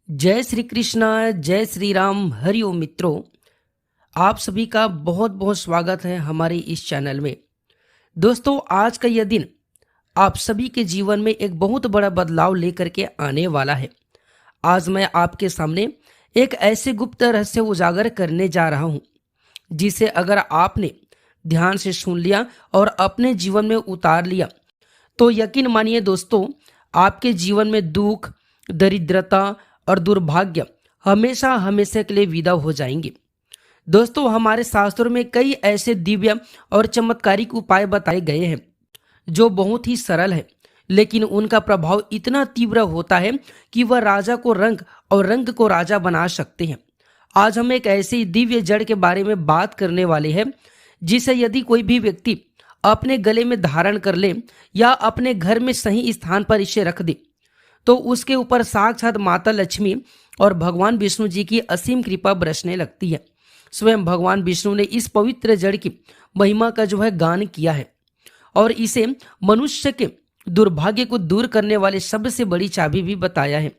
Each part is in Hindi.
जय श्री कृष्णा, जय श्री राम, हरिओम मित्रों। आप सभी का बहुत बहुत स्वागत है हमारे इस चैनल में। दोस्तों, आज का यह दिन आप सभी के जीवन में एक बहुत बड़ा बदलाव लेकर के आने वाला है। आज मैं आपके सामने एक ऐसे गुप्त रहस्य उजागर करने जा रहा हूं, जिसे अगर आपने ध्यान से सुन लिया और अपने जीवन में उतार लिया तो यकीन मानिए दोस्तों, आपके जीवन में दुख, दरिद्रता और दुर्भाग्य हमेशा हमेशा के लिए विदा हो जाएंगे। दोस्तों, हमारे शास्त्रों में कई ऐसे दिव्य और चमत्कारिक उपाय बताए गए हैं जो बहुत ही सरल है, लेकिन उनका प्रभाव इतना तीव्र होता है कि वह राजा को रंग और रंग को राजा बना सकते हैं। आज हम एक ऐसी दिव्य जड़ के बारे में बात करने वाले हैं जिसे यदि कोई भी व्यक्ति अपने गले में धारण कर ले या अपने घर में सही स्थान पर इसे रख दे तो उसके ऊपर साक्षात माता लक्ष्मी और भगवान विष्णु जी की असीम कृपा बरसने लगती है। स्वयं भगवान विष्णु ने इस पवित्र जड़ की महिमा का गान किया है और इसे मनुष्य के दुर्भाग्य को दूर करने वाले सबसे बड़ी चाबी भी बताया है।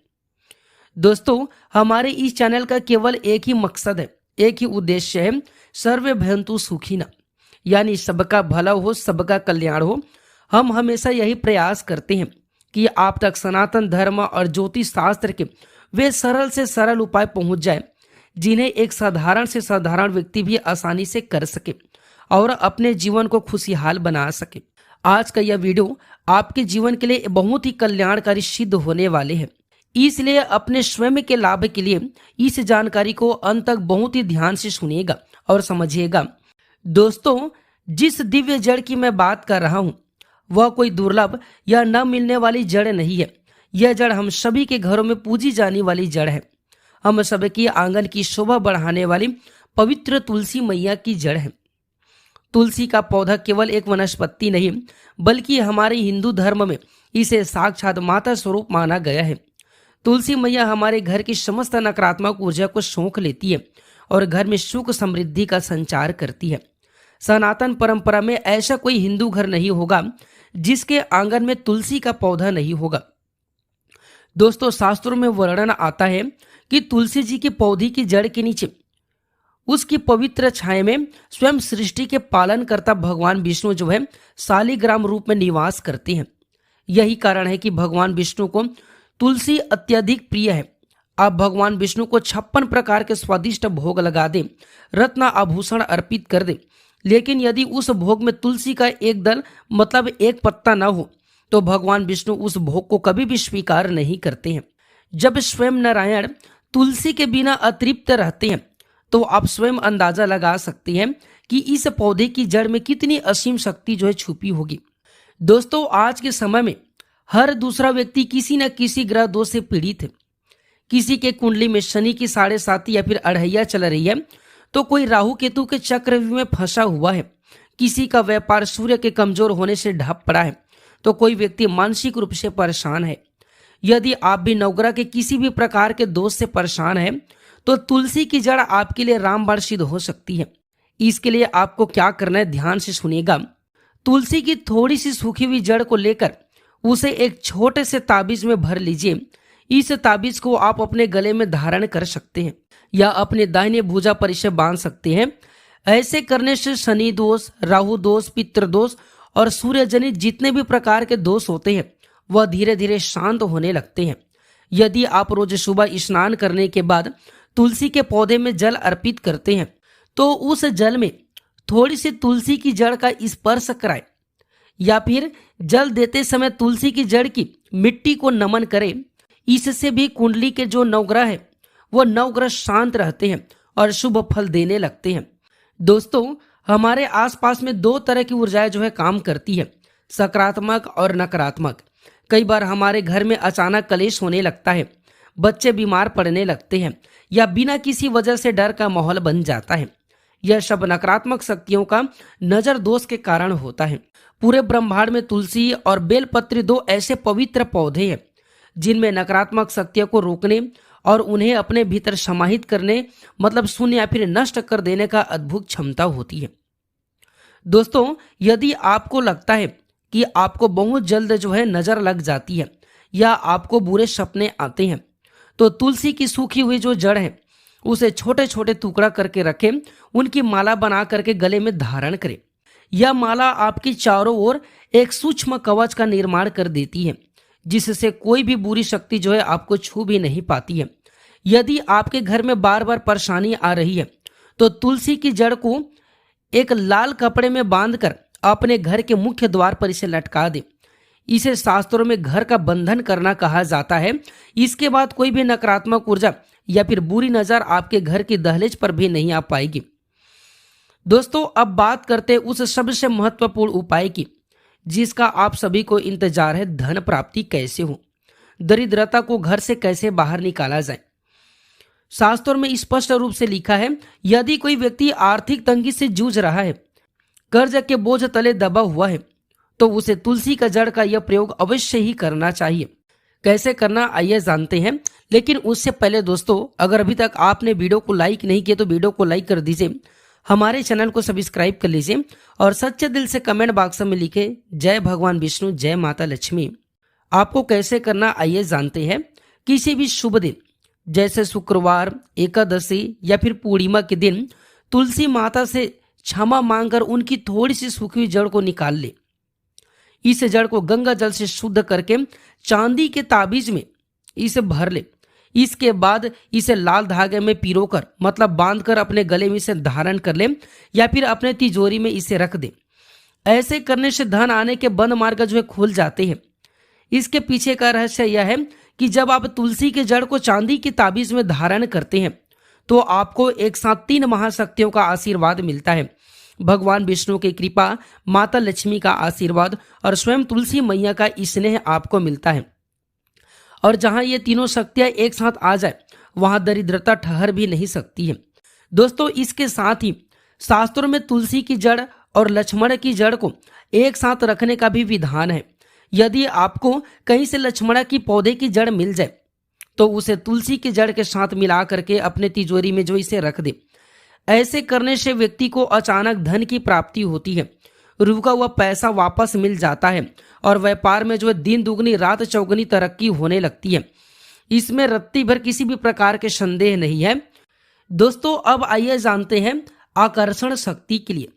दोस्तों, हमारे इस चैनल का केवल एक ही मकसद है, एक ही उद्देश्य है, सर्वे भयंतु सुखिना, यानी सबका भला हो, सबका कल्याण हो। हम हमेशा यही प्रयास करते हैं कि आप तक सनातन धर्म और ज्योतिष शास्त्र के वे सरल से सरल उपाय पहुंच जाए, जिन्हें एक साधारण से साधारण व्यक्ति भी आसानी से कर सके और अपने जीवन को खुशहाल बना सके। आज का यह वीडियो आपके जीवन के लिए बहुत ही कल्याणकारी सिद्ध होने वाले हैं, इसलिए अपने स्वयं के लाभ के लिए इस जानकारी को अंत तक बहुत ही ध्यान से सुनिएगा और समझिएगा। दोस्तों, जिस दिव्य जड़ की मैं बात कर रहा हूं वह कोई दुर्लभ या न मिलने वाली जड़ नहीं है। यह जड़ हम सभी के घरों में पूजी जाने वाली जड़ है। हम सबके आंगन की शोभा बढ़ाने वाली पवित्र तुलसी मैया की जड़ है। तुलसी का पौधा केवल एक वनस्पति नहीं, बल्कि हमारे हिंदू धर्म में इसे साक्षात माता स्वरूप माना गया है। तुलसी मैया हमारे घर की समस्त नकारात्मक ऊर्जा को सोख लेती है और घर में सुख समृद्धि का संचार करती है। सनातन परंपरा में ऐसा कोई हिंदू घर नहीं होगा जिसके आंगन में तुलसी का पौधा नहीं होगा। दोस्तों, शास्त्रों में वर्णन आता है कि तुलसी जी के पौधे की जड़ के नीचे उसकी पवित्र छाया में स्वयं सृष्टि के पालन करता भगवान विष्णु शालिग्राम रूप में निवास करते हैं। यही कारण है कि भगवान विष्णु को तुलसी अत्यधिक प्रिय है। आप भगवान विष्णु को 56 प्रकार के स्वादिष्ट भोग लगा दे, रत्न आभूषण अर्पित कर दे, लेकिन यदि उस भोग में तुलसी का एक दल मतलब एक पत्ता न हो तो भगवान विष्णु उस भोग को कभी भी स्वीकार नहीं करते हैं। जब स्वयं नारायण तुलसी के बिना अतृप्त रहते हैं तो आप स्वयं अंदाजा लगा सकते हैं कि इस पौधे की जड़ में कितनी असीम शक्ति छुपी होगी। दोस्तों, आज के समय में हर दूसरा व्यक्ति किसी न किसी ग्रह दोष से पीड़ित है। किसी के कुंडली में शनि की 7.5 या फिर अढ़ैया चल रही है तो कोई राहु केतु के चक्रव्यूह में फंसा हुआ है। किसी का व्यापार सूर्य के कमजोर होने से ढप पड़ा है तो कोई व्यक्ति मानसिक रूप से परेशान है। यदि आप भी नवग्रह के किसी भी प्रकार के दोष से परेशान हैं तो तुलसी की जड़ आपके लिए रामबाण सिद्ध हो सकती है। इसके लिए आपको क्या करना है, ध्यान से सुनिएगा। तुलसी की थोड़ी सी सूखी हुई जड़ को लेकर उसे एक छोटे से ताबीज में भर लीजिए। इस ताबीज को आप अपने गले में धारण कर सकते हैं या अपने दाहिने भुजा पर इसे बांध सकते हैं। ऐसे करने से शनि दोष, राहु दोष, पितृ दोष और सूर्य जनित जितने भी प्रकार के दोष होते हैं वह धीरे धीरे शांत होने लगते हैं। यदि आप रोज सुबह स्नान करने के बाद तुलसी के पौधे में जल अर्पित करते हैं तो उस जल में थोड़ी सी तुलसी की जड़ का स्पर्श कराएं या फिर जल देते समय तुलसी की जड़ की मिट्टी को नमन करें। इससे भी कुंडली के जो नवग्रह है वो नवग्रह शांत रहते हैं और शुभ फल देने लगते हैं। दोस्तों, हमारे आसपास में 2 तरह की ऊर्जाएं काम करती है, सकारात्मक और नकारात्मक। कई बार हमारे घर में अचानक कलेश होने लगता है, बच्चे बीमार पड़ने लगते हैं या बिना किसी वजह से डर का माहौल बन जाता है। यह सब नकारात्मक शक्तियों का नजर दोष के कारण होता है। पूरे ब्रह्मांड में तुलसी और बेलपत्री 2 ऐसे पवित्र पौधे हैं जिनमें नकारात्मक शक्तियों को रोकने और उन्हें अपने भीतर समाहित करने मतलब शून्य या फिर नष्ट कर देने का अद्भुत क्षमता होती है। दोस्तों, यदि आपको लगता है कि आपको बहुत जल्द नजर लग जाती है या आपको बुरे सपने आते हैं तो तुलसी की सूखी हुई जो जड़ है उसे छोटे छोटे टुकड़ा करके रखें, उनकी माला बना करके गले में धारण करें। यह माला आपकी चारों ओर एक सूक्ष्म कवच का निर्माण कर देती है, जिससे कोई भी बुरी शक्ति जो है आपको छू भी नहीं पाती है। यदि आपके घर में बार बार परेशानी आ रही है तो तुलसी की जड़ को एक लाल कपड़े में बांधकर अपने घर के मुख्य द्वार पर इसे लटका दे। इसे शास्त्रों में घर का बंधन करना कहा जाता है। इसके बाद कोई भी नकारात्मक ऊर्जा या फिर बुरी नजर आपके घर की दहलीज पर भी नहीं आ पाएगी। दोस्तों, अब बात करते हैं उस सबसे महत्वपूर्ण उपाय की जिसका आप सभी को इंतजार है। धन प्राप्ति कैसे हो, दरिद्रता को घर से कैसे बाहर निकाला जाए। शास्त्रों में स्पष्ट रूप से लिखा है, यदि कोई व्यक्ति आर्थिक तंगी से जूझ रहा है, कर्ज के बोझ तले दबा हुआ है, तो उसे तुलसी का जड़ का यह प्रयोग अवश्य ही करना चाहिए। कैसे करना आइए जानते हैं। लेकिन उससे पहले दोस्तों, अगर अभी तक आपने वीडियो को लाइक नहीं किया तो वीडियो को लाइक कर दीजिए, हमारे चैनल को सब्सक्राइब कर लीजिए और सच्चे दिल से कमेंट बॉक्स में लिखे जय भगवान विष्णु, जय माता लक्ष्मी। आपको कैसे करना आइए जानते हैं। किसी भी शुभ दिन जैसे शुक्रवार, एकादशी या फिर पूर्णिमा के दिन तुलसी माता से क्षमा मांगकर उनकी थोड़ी सी सूखी हुई जड़ को निकाल ले। इस जड़ को गंगा जल से शुद्ध करके चांदी के ताबीज में इसे भर ले। इसके बाद इसे लाल धागे में पिरोकर मतलब बांधकर अपने गले में इसे धारण कर ले या फिर अपने तिजोरी में इसे रख दे। ऐसे करने से धन आने के बंद मार्ग जो है खुल जाते हैं। इसके पीछे का रहस्य यह है कि जब आप तुलसी के जड़ को चांदी की ताबीज में धारण करते हैं तो आपको एक साथ 3 महाशक्तियों का आशीर्वाद मिलता है। भगवान विष्णु की कृपा, माता लक्ष्मी का आशीर्वाद और स्वयं तुलसी मैया का स्नेह आपको मिलता है। और जहां ये तीनों शक्तियां एक साथ आ जाए वहां दरिद्रता ठहर भी नहीं सकती है। दोस्तों, इसके साथ ही शास्त्रों में तुलसी की जड़ और लक्ष्मण की जड़ को एक साथ रखने का भी विधान है। यदि आपको कहीं से लक्ष्मण की पौधे की जड़ मिल जाए तो उसे तुलसी की जड़ के साथ मिला करके अपने तिजोरी में जो इसे रख दे। ऐसे करने से व्यक्ति को अचानक धन की प्राप्ति होती है, रुका हुआ पैसा वापस मिल जाता है और व्यापार में जो है दिन दुगनी रात चौगुनी तरक्की होने लगती है। इसमें रत्ती भर किसी भी प्रकार के संदेह नहीं है। दोस्तों, अब आइए जानते हैं आकर्षण शक्ति के लिए।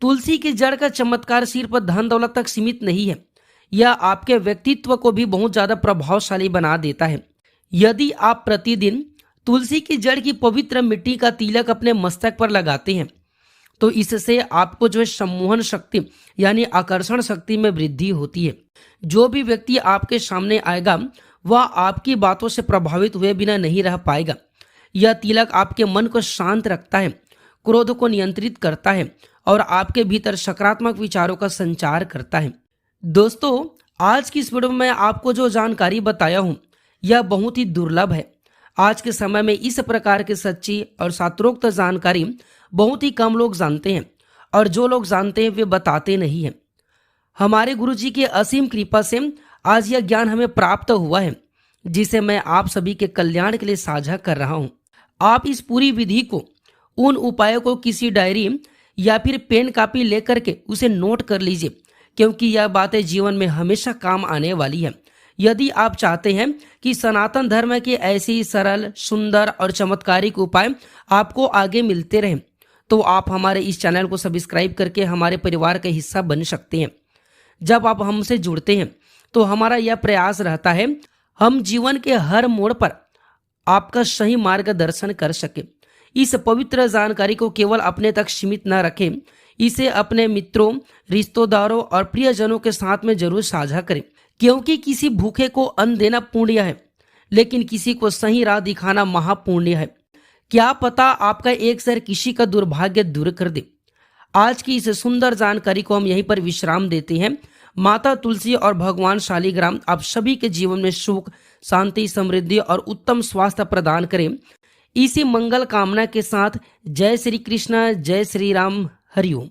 तुलसी की जड़ का चमत्कार सिर्फ धन दौलत तक सीमित नहीं है, यह आपके व्यक्तित्व को भी बहुत ज्यादा प्रभावशाली बना देता है। यदि आप प्रतिदिन तुलसी की जड़ की पवित्र मिट्टी का तिलक अपने मस्तक पर लगाते हैं तो इससे आपको जो है सम्मोहन शक्ति यानी आकर्षण शक्ति में वृद्धि होती है। जो भी व्यक्ति आपके सामने आएगा वह आपकी बातों से प्रभावित हुए बिना नहीं रह पाएगा। यह तिलक आपके मन को शांत रखता है, क्रोध को नियंत्रित करता है और आपके भीतर सकारात्मक विचारों का संचार करता है। दोस्तों, आज की इस वीडियो में मैं आपको जो जानकारी बताया हूं यह बहुत ही दुर्लभ है। आज के समय में इस प्रकार की सच्ची और शास्त्रोक्त जानकारी बहुत ही कम लोग जानते हैं और जो लोग जानते हैं वे बताते नहीं हैं। हमारे गुरुजी की असीम कृपा से आज यह ज्ञान हमें प्राप्त हुआ है जिसे मैं आप सभी के कल्याण के लिए साझा कर रहा हूं। आप इस पूरी विधि को, उन उपायों को किसी डायरी या फिर पेन कॉपी लेकर के उसे नोट कर लीजिए, क्योंकि यह बातें जीवन में हमेशा काम आने वाली है। यदि आप चाहते हैं कि सनातन धर्म के ऐसे ही सरल, सुंदर और चमत्कारिक उपाय आपको आगे मिलते रहें तो आप हमारे इस चैनल को सब्सक्राइब करके हमारे परिवार का हिस्सा बन सकते हैं। जब आप हमसे जुड़ते हैं तो हमारा यह प्रयास रहता है हम जीवन के हर मोड़ पर आपका सही मार्गदर्शन कर सके। इस पवित्र जानकारी को केवल अपने तक सीमित न रखें, इसे अपने मित्रों, रिश्तेदारों और प्रियजनों के साथ में जरूर साझा करें, क्योंकि किसी भूखे को अन्न देना पुण्य है लेकिन किसी को सही राह दिखाना महापुण्य है। क्या पता आपका एक शहर किसी का दुर्भाग्य दूर कर दे। आज की इस सुंदर जानकारी को हम यहीं पर विश्राम देते हैं। माता तुलसी और भगवान शालिग्राम आप सभी के जीवन में सुख, शांति, समृद्धि और उत्तम स्वास्थ्य प्रदान करें। इसी मंगल कामना के साथ जय श्री कृष्ण, जय श्री राम, हरिओम।